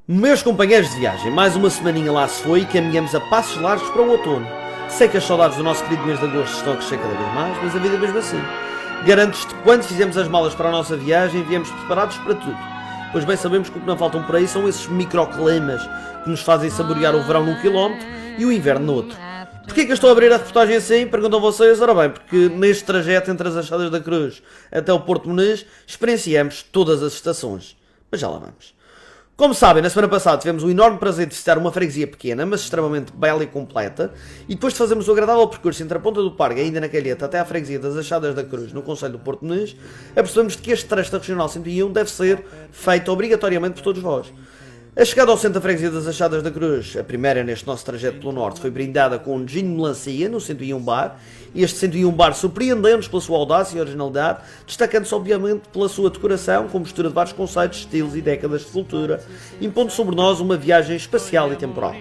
Meus companheiros de viagem, mais uma semaninha lá se foi e caminhamos a passos largos para o outono. Sei que as saudades do nosso querido mês de agosto estão a crescer cada vez mais, mas a vida é mesmo assim. Garanto-te que quando fizemos as malas para a nossa viagem, viemos preparados para tudo. Pois bem sabemos que o que não faltam por aí são esses microclimas que nos fazem saborear o verão num quilómetro e o inverno no outro. Porquê que eu estou a abrir a reportagem assim? Perguntam vocês. Ora bem, porque neste trajeto entre as Achadas da Cruz até o Porto Muniz, experienciamos todas as estações. Mas já lá vamos. Como sabem, na semana passada tivemos o enorme prazer de visitar uma freguesia pequena, mas extremamente bela e completa, e depois de fazermos o agradável percurso entre a Ponta do Parga, ainda na Calheta, até à freguesia das Achadas da Cruz, no concelho do Porto Muniz, apercebemos que este trecho da Regional 101 deve ser feito obrigatoriamente por todos vós. A chegada ao centro da freguesia das Achadas da Cruz, a primeira neste nosso trajeto pelo norte, foi brindada com um gin de melancia no 101 Bar. Este 101 Bar surpreendeu-nos pela sua audácia e originalidade, destacando-se obviamente pela sua decoração, com mistura de vários conceitos, estilos e décadas de cultura, impondo sobre nós uma viagem espacial e temporal.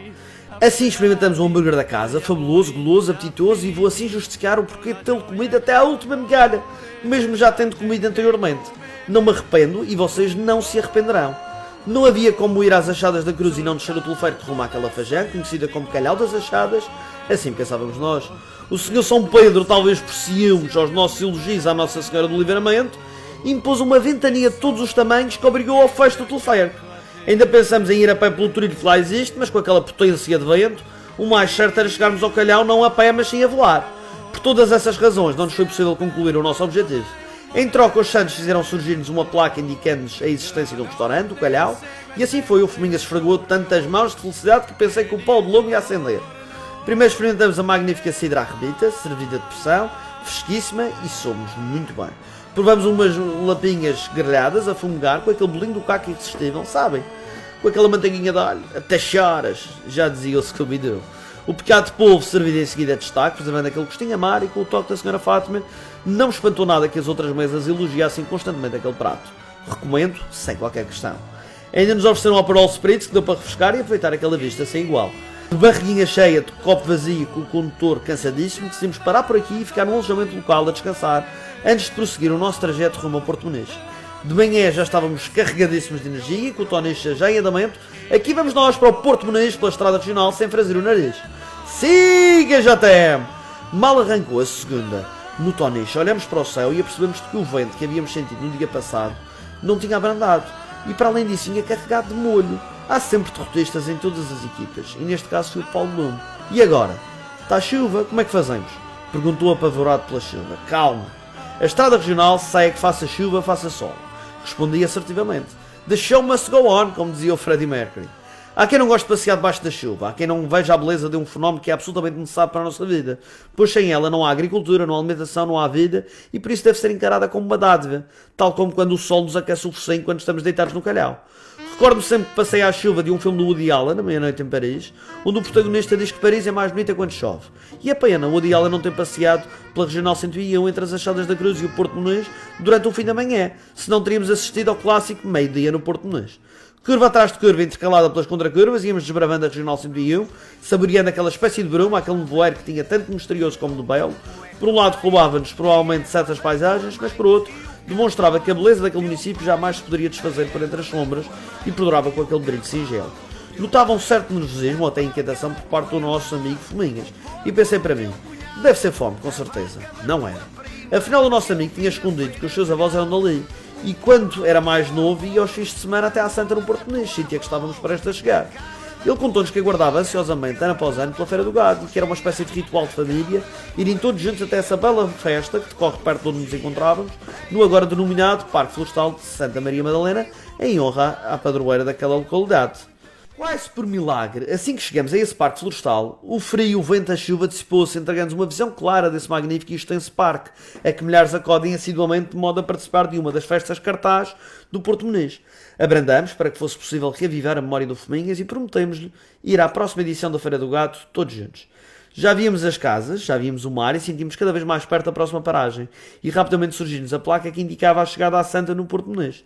Assim experimentamos o hambúrguer da casa, fabuloso, goloso, apetitoso, e vou assim justificar o porquê de tê-lo comido até à última migalha, mesmo já tendo comido anteriormente. Não me arrependo e vocês não se arrependerão. Não havia como ir às Achadas da Cruz e não descer o teleférico que rumo àquela fajã, conhecida como Calhau das Achadas, assim pensávamos nós. O senhor São Pedro, talvez por ciúmes aos nossos elogios à Nossa Senhora do Livramento, impôs uma ventania de todos os tamanhos que obrigou ao fecho do teleférico. Ainda pensamos em ir a pé pelo trilho que lá existe, mas com aquela potência de vento, o mais certo era chegarmos ao Calhau não a pé, mas sim a voar. Por todas essas razões não nos foi possível concluir o nosso objetivo. Em troca, os santos fizeram surgir-nos uma placa indicando-nos a existência de um restaurante, o Calhau, e assim foi. O Fominhas esfregou tantas mãos de felicidade que pensei que o pau de lume ia acender. Primeiro experimentamos a magnífica cidra arrebita, servida de pressão, fresquíssima, e somos muito bem. Provamos umas lapinhas grelhadas a fumegar com aquele bolinho do caco irresistível, sabem? Com aquela manteiguinha de alho, até choras, já dizia o Scooby-Doo. O picado de polvo servido em seguida a destaque, preservando aquele gostinho amaro, e com o toque da Senhora Fátima, não me espantou nada que as outras mesas elogiassem constantemente aquele prato. Recomendo, sem qualquer questão. Ainda nos ofereceram um Aperol Spritz que deu para refrescar e aproveitar aquela vista sem igual. De barriguinha cheia, de copo vazio, com o condutor cansadíssimo, decidimos parar por aqui e ficar num alojamento local a descansar, antes de prosseguir o nosso trajeto rumo ao Porto Muniz. De manhã já estávamos carregadíssimos de energia, com o Tonicha já em andamento. Aqui vamos nós para o Porto Muniz, pela estrada regional, sem franzir o nariz. Siga, JTM! Mal arrancou a segunda. No Tonicha olhamos para o céu e apercebemos que o vento que havíamos sentido no dia passado não tinha abrandado, e para além disso vinha carregado de molho. Há sempre derrotistas em todas as equipas, e neste caso foi o Paulo Lume. E agora? Está chuva? Como é que fazemos? Perguntou apavorado pela chuva. Calma. A estrada regional sai que faça chuva, faça sol. Respondi assertivamente. The show must go on, como dizia o Freddie Mercury. Há quem não goste de passear debaixo da chuva, há quem não veja a beleza de um fenómeno que é absolutamente necessário para a nossa vida, pois sem ela não há agricultura, não há alimentação, não há vida, e por isso deve ser encarada como uma dádiva, tal como quando o sol nos aquece o focinho quando estamos deitados no calhau. Recordo-me sempre que passei à chuva de um filme do Woody Allen, Na Meia-Noite em Paris, onde o protagonista diz que Paris é mais bonita quando chove. E é pena, o Woody Allen não ter passeado pela Regional 101 entre as Achadas da Cruz e o Porto Muniz durante o fim da manhã, senão teríamos assistido ao clássico meio-dia no Porto Muniz. Curva atrás de curva, intercalada pelas contracurvas, íamos desbravando a Regional 101, saboreando aquela espécie de bruma, aquele nevoeiro que tinha tanto misterioso como de belo. Por um lado roubava-nos provavelmente certas paisagens, mas por outro demonstrava que a beleza daquele município jamais se poderia desfazer por entre as sombras e perdurava com aquele brilho singelo. Notava um certo nervosismo ou até inquietação por parte do nosso amigo Fominhas, e pensei para mim, deve ser fome, com certeza. Não era. Afinal o nosso amigo tinha escondido que os seus avós eram dali, e quando era mais novo ia aos fins de semana até à Santa no Porto Muniz, sítio a que estávamos prestes a chegar. Ele contou-nos que aguardava ansiosamente, ano após ano, pela Feira do Gado, e que era uma espécie de ritual de família, irem todos juntos até essa bela festa que decorre perto de onde nos encontrávamos, no agora denominado Parque Florestal de Santa Maria Madalena, em honra à padroeira daquela localidade. Quase por milagre, assim que chegamos a esse parque florestal, o frio, o vento, a chuva dissipou-se, entregando-nos uma visão clara desse magnífico e extenso parque, a que milhares acodem assiduamente de modo a participar de uma das festas cartaz do Porto Muniz. Abrandamos para que fosse possível reavivar a memória do Fominhas e prometemos-lhe ir à próxima edição da Feira do Gado, todos juntos. Já víamos as casas, já víamos o mar e sentimos cada vez mais perto da próxima paragem, e rapidamente surgiu-nos a placa que indicava a chegada à Santa no Porto Muniz.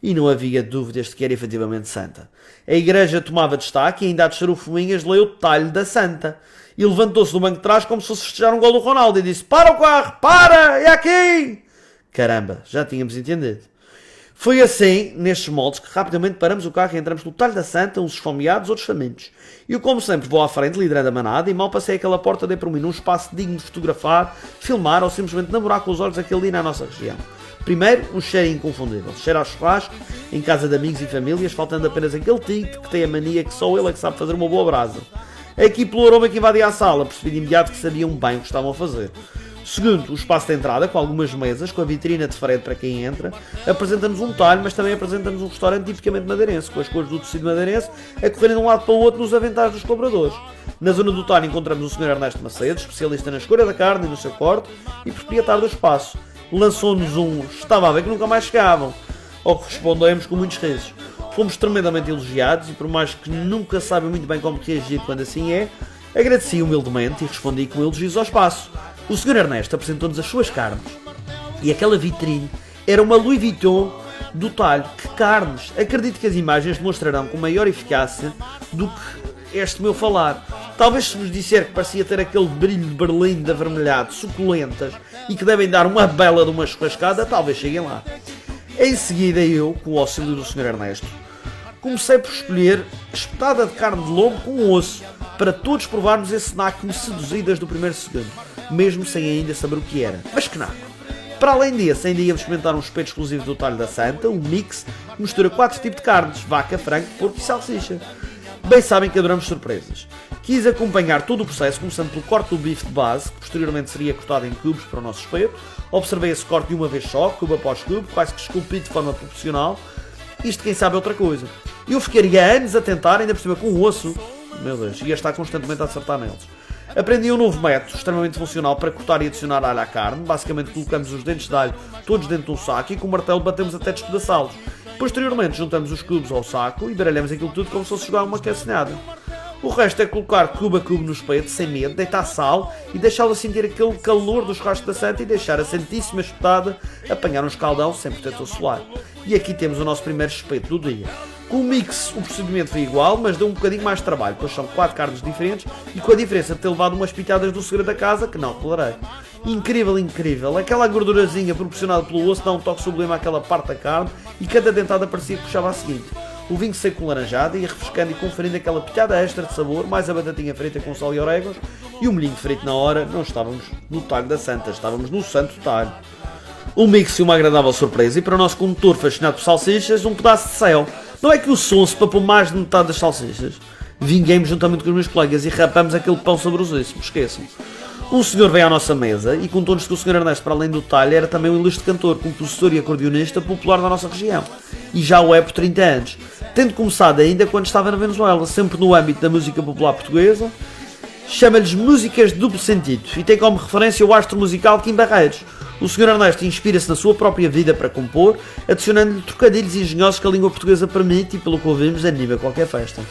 E não havia dúvidas de que era efetivamente Santa. A igreja tomava destaque e ainda a descer o Fominhas leu o detalhe da Santa. E levantou-se do banco de trás como se fosse festejar um gol do Ronaldo e disse: "Para o carro, para, é aqui!" Caramba, já tínhamos entendido. Foi assim, nestes moldes, que rapidamente paramos o carro e entramos no talho da Santa, uns esfomeados, outros famintos. Eu, como sempre, vou à frente, liderando a manada, e mal passei aquela porta, dei para mim num espaço digno de fotografar, filmar ou simplesmente namorar com os olhos aquele dia na nossa região. Primeiro, um cheiro inconfundível. Cheiro ao churrasco, em casa de amigos e famílias, faltando apenas aquele tipo que tem a mania que só ele é que sabe fazer uma boa brasa. Aqui, pelo aroma que invadia a sala, percebi de imediato que sabiam bem o que estavam a fazer. Segundo, o espaço de entrada, com algumas mesas, com a vitrina de frente para quem entra, apresenta-nos um talho, mas também apresenta-nos um restaurante tipicamente madeirense, com as cores do tecido madeirense a correrem de um lado para o outro nos aventais dos colaboradores. Na zona do talho encontramos o Sr. Ernesto Macedo, especialista na escolha da carne e no seu corte, e proprietário do espaço. Lançou-nos estava a ver que nunca mais chegavam, ao que respondemos com muitos risos. Fomos tremendamente elogiados e por mais que nunca saibam muito bem como reagir quando assim é, agradeci humildemente e respondi com elogios ao espaço. O Sr. Ernesto apresentou-nos as suas carnes e aquela vitrine era uma Louis Vuitton do talho. Que carnes! Acredito que as imagens demonstrarão com maior eficácia do que este meu falar. Talvez se vos disser que parecia ter aquele brilho de berlim de avermelhado, suculentas e que devem dar uma bela de uma churrascada, talvez cheguem lá. Em seguida eu, com o auxílio do Sr. Ernesto, comecei por escolher espetada de carne de lombo com osso, para todos provarmos esse snack seduzidas do primeiro segundo, mesmo sem ainda saber o que era. Mas que naco! Para além desse, ainda íamos experimentar um espeto exclusivo do talho da Santa, um mix que mistura 4 tipos de carnes, vaca, frango, porco e salsicha. Bem sabem que adoramos surpresas. Quis acompanhar todo o processo, começando pelo corte do bife de base, que posteriormente seria cortado em cubos para o nosso espeto. Observei esse corte de uma vez só, cubo após cubo, quase que esculpido de forma proporcional. Isto quem sabe é outra coisa. Eu ficaria anos a tentar, ainda por cima com o osso. Meu Deus, ia estar constantemente a acertar neles. Aprendi um novo método, extremamente funcional, para cortar e adicionar alho à carne. Basicamente colocamos os dentes de alho todos dentro de um saco e com o martelo batemos até despedaçá-los. Posteriormente juntamos os cubos ao saco e baralhamos aquilo tudo como se fosse jogar uma cacinhada. O resto é colocar cubo a cubo no espeto, sem medo, deitar sal e deixá-lo sentir aquele calor do churrasco da Santa e deixar a santíssima espetada apanhar um escaldão sem protetor solar. E aqui temos o nosso primeiro espeto do dia. Com o mix o procedimento foi igual, mas deu um bocadinho mais de trabalho, pois são 4 carnes diferentes e com a diferença de ter levado umas pitadas do segredo da casa que não tolerei. Incrível, incrível. Aquela gordurazinha proporcionada pelo osso dá um toque sublime àquela parte da carne e cada dentada parecia que puxava a seguinte. O vinho seco com laranjada ia refrescando e conferindo aquela pitada extra de sabor, mais a batatinha frita com sal e orégãos e o molhinho frito na hora. Não estávamos no talho da Santa, estávamos no santo talho. Um mix e uma agradável surpresa e para o nosso condutor fascinado por salsichas, um pedaço de céu. Não é que o som se papou mais de metade das salsichas? Vinguemos juntamente com os meus colegas e rapamos aquele pão saborosíssimo, esqueçam. Um senhor veio à nossa mesa e contou-nos que o Sr. Ernesto, para além do talho, era também um ilustre cantor, compositor e acordeonista popular da nossa região. E já o é por 30 anos, tendo começado ainda quando estava na Venezuela, sempre no âmbito da música popular portuguesa. Chama-lhes músicas de duplo sentido e tem como referência o astro musical Kim Barreiros. O Sr. Ernesto inspira-se na sua própria vida para compor, adicionando-lhe trocadilhos engenhosos que a língua portuguesa permite e, pelo que ouvimos, anima qualquer festa.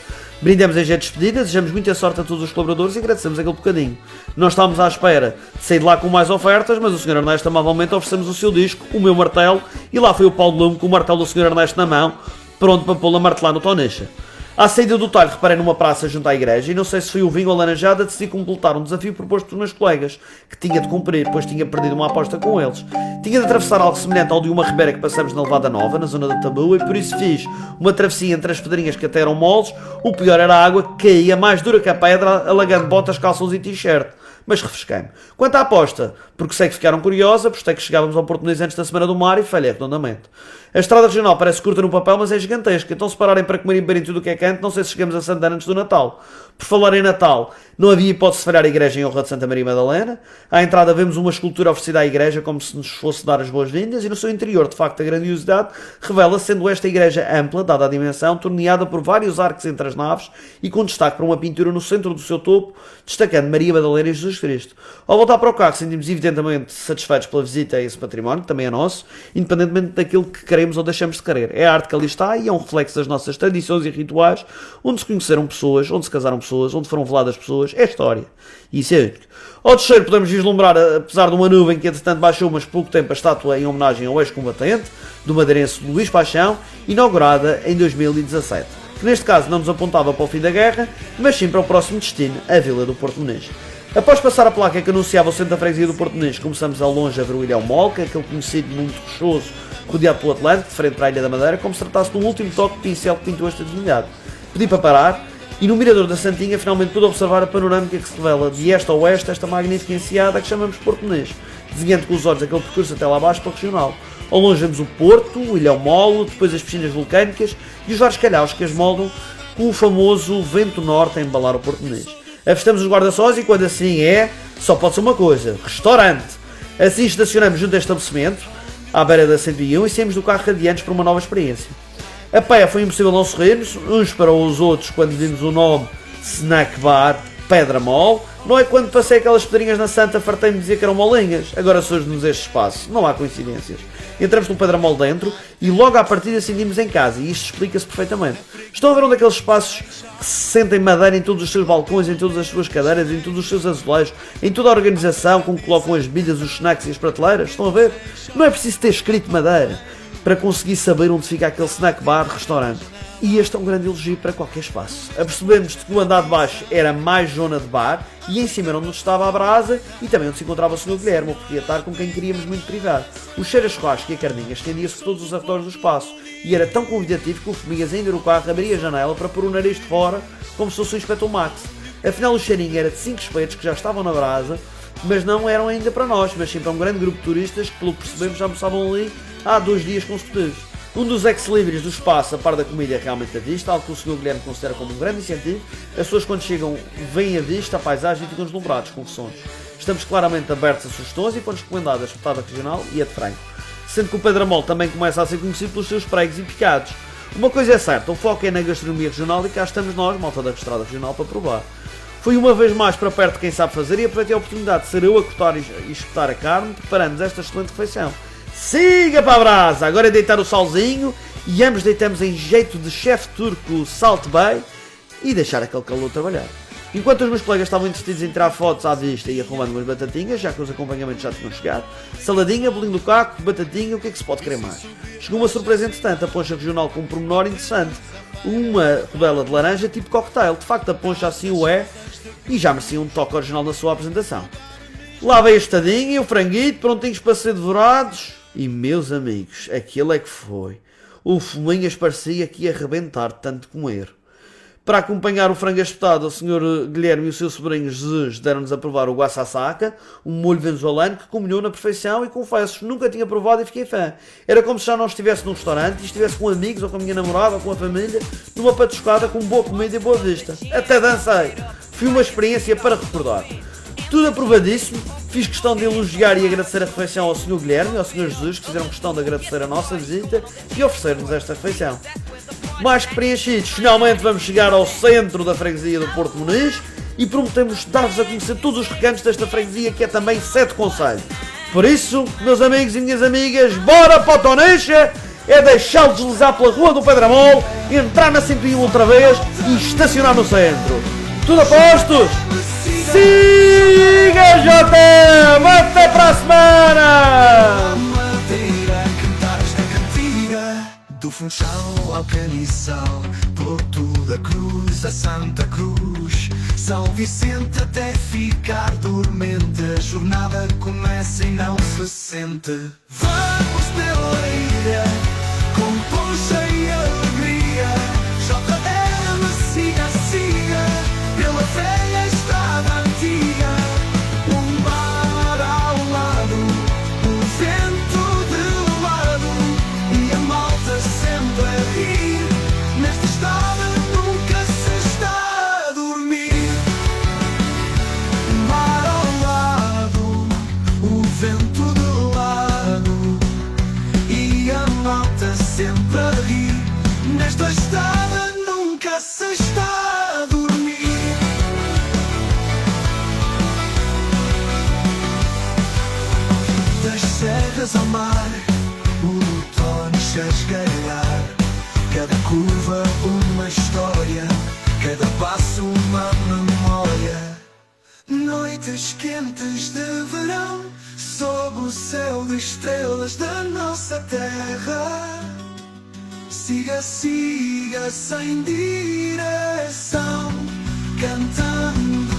Brindamos em jeito de despedida, desejamos muita sorte a todos os colaboradores e agradecemos aquele bocadinho. Não estávamos à espera de sair de lá com mais ofertas, mas o Sr. Ernesto amavelmente oferecemos o seu disco, o meu martelo, e lá foi o Paulo Lume com o martelo do Sr. Ernesto na mão, pronto para pô-lo a martelar no Tonicha. À saída do talho reparei numa praça junto à igreja e não sei se foi o vinho ou a laranjada, decidi completar um desafio proposto pelos meus colegas, que tinha de cumprir, pois tinha perdido uma aposta com eles. Tinha de atravessar algo semelhante ao de uma ribeira que passamos na Levada Nova, na zona da Taboa, e por isso fiz uma travessia entre as pedrinhas que até eram moles. O pior era a água que caía mais dura que a pedra, alagando botas, calções e t-shirt. Mas refresquei-me. Quanto à aposta, porque sei que ficaram curiosas, apostei que chegávamos ao Porto Muniz antes da Semana do Mar e falhei redondamente. A estrada regional parece curta no papel, mas é gigantesca, então se pararem para comer e beberem tudo o que é canto, não sei se chegamos a Santana antes do Natal. Por falar em Natal, não havia hipótese de falhar a igreja em honra de Santa Maria Madalena. À entrada vemos uma escultura oferecida à igreja como se nos fosse dar as boas-vindas e no seu interior, de facto, a grandiosidade revela sendo esta igreja ampla, dada a dimensão, torneada por vários arcos entre as naves e com destaque para uma pintura no centro do seu topo, destacando Maria Madalena e Jesus Cristo. Ao voltar para o carro, sentimos evidentemente satisfeitos pela visita a esse património, que também é nosso, independentemente daquilo que queremos ou deixamos de querer. É a arte que ali está e é um reflexo das nossas tradições e rituais, onde se conheceram pessoas, onde se casaram pessoas, onde foram veladas pessoas. É história. E isso é único. Ao descer podemos vislumbrar, apesar de uma nuvem que entretanto baixou, mas pouco tempo, a estátua em homenagem ao ex-combatente, do madeirense Luís Paixão, inaugurada em 2017. Que neste caso não nos apontava para o fim da guerra, mas sim para o próximo destino, a Vila do Porto Muniz. Após passar a placa que anunciava o centro da freguesia do Porto Muniz, começamos ao longe a ver o Ilhéu Mol, que é aquele conhecido muito rochoso rodeado pelo Atlântico, de frente para a Ilha da Madeira, como se tratasse de um último toque de pincel que pintou este desmolhado. Pedi para parar, e no mirador da Santinha finalmente pude observar a panorâmica que se revela de este a oeste esta magnífica enseada que chamamos Porto Menês, desenhando com os olhos aquele percurso até lá abaixo para o regional. Ao longe vemos o Porto, o Ilhéu Molo, depois as piscinas vulcânicas e os vários calhaus que as moldam com o famoso vento norte a embalar o Porto Menês. Avistamos os guarda-sós e quando assim é, só pode ser uma coisa, restaurante. Assim estacionamos junto a este estabelecimento, à beira da 101 e saímos do carro radiantes para uma nova experiência. A pé foi impossível não sorrirmos, uns para os outros quando vimos o nome Snack Bar Pedra Mole. Não é quando passei aquelas pedrinhas na Santa fartei-me dizer que eram molinhas. Agora surge-nos este espaço, não há coincidências. Entramos no Pedra Mole dentro e logo à partida sentimos em casa e isto explica-se perfeitamente. Estão a ver um daqueles espaços que se sentem madeira em todos os seus balcões, em todas as suas cadeiras, em todos os seus azulejos, em toda a organização com que colocam as bebidas, os snacks e as prateleiras? Estão a ver? Não é preciso ter escrito madeira para conseguir saber onde fica aquele snack bar, restaurante. E este é um grande elogio para qualquer espaço. Apercebemos que o andar de baixo era mais zona de bar e em cima era onde estava a brasa e também onde se encontrava o Sr. Guilherme, o proprietário com quem queríamos muito privar. O cheiro a churrasco e a carninha estendia-se por todos os arredores do espaço e era tão convidativo que o Formigas ainda no carro abria a janela para pôr o nariz de fora como se fosse o Inspector Max. Afinal o cheirinho era de 5 espetos que já estavam na brasa, mas não eram ainda para nós, mas sim para um grande grupo de turistas que, pelo que percebemos, já almoçavam ali há 2 dias consecutivos. Um dos ex-libris do espaço, a par da comida, é realmente à vista, algo que o Sr. Guilherme considera como um grande incentivo. As pessoas, quando chegam, veem a vista, a paisagem e ficam deslumbrados com sons. Estamos claramente abertos a sugestões e foi-nos recomendada a espetada regional e a de frango. Sendo que o Pedra Mole também começa a ser conhecido pelos seus pregos e picados. Uma coisa é certa, o foco é na gastronomia regional e cá estamos nós, malta da Estrada Regional, para provar. Fui uma vez mais para perto de quem sabe fazer e aproveitei a oportunidade de ser eu a cortar e espetar a carne, preparando esta excelente refeição. Siga para a brasa! Agora é deitar o salzinho e ambos deitamos em jeito de chefe turco Salt Bay e deixar aquele calor trabalhar. Enquanto os meus colegas estavam entretidos em tirar fotos à vista e arrumando umas batatinhas, já que os acompanhamentos já tinham chegado, saladinha, bolinho do caco, batatinha, o que é que se pode querer mais? Chegou uma surpresa entretanto, a poncha regional com um pormenor interessante. Uma rodela de laranja tipo cocktail, de facto a poncha assim o é e já merecia um toque original na sua apresentação. Lá veio a estadinha e o franguito, prontinhos para ser devorados. E meus amigos, aquele é que foi. O Fominhas parecia que ia arrebentar de tanto comer. Para acompanhar o frango espetado, o Sr. Guilherme e o seu sobrinho Jesus deram-nos a provar o guaçaçaca, um molho venezuelano que combinou na perfeição e confesso, nunca tinha provado e fiquei fã. Era como se já não estivesse num restaurante e estivesse com amigos ou com a minha namorada ou com a família, numa patuscada com boa comida e boa vista. Até dancei. Foi uma experiência para recordar. Tudo aprovadíssimo, fiz questão de elogiar e agradecer a refeição ao Sr. Guilherme e ao Sr. Jesus, que fizeram questão de agradecer a nossa visita e oferecer-nos esta refeição. Mais que preenchidos, finalmente vamos chegar ao centro da freguesia do Porto Menês e prometemos dar-vos a conhecer todos os recantos desta freguesia que é também 7 concelhos. Por isso, meus amigos e minhas amigas, bora para o Tonecha! É deixá-lo deslizar pela rua do Pedra Mole, entrar na 101 outra vez e estacionar no centro. Tudo a postos? Siga, JM! Até para a semana! Do Funchal ao Caniçal, Porto da Cruz a Santa Cruz, São Vicente até ficar dormente, a jornada começa e não se sente. Vamos pela ilha, com poncha e alegria, JM siga, siga, pela velha estrada antiga, um bar ao lado, um vento de lado e a malta sempre a rir. Nesta estrada nunca se está a dormir. Um bar ao lado, o vento de lado e a malta sempre a rir. Nesta estrada nunca se está a dormir. Das serras ao mar, o Tonecha a esgalhar, cada curva uma história, cada passo uma memória. Noites quentes de verão, sob o céu de estrelas da nossa terra. Siga, siga sem direção, cantando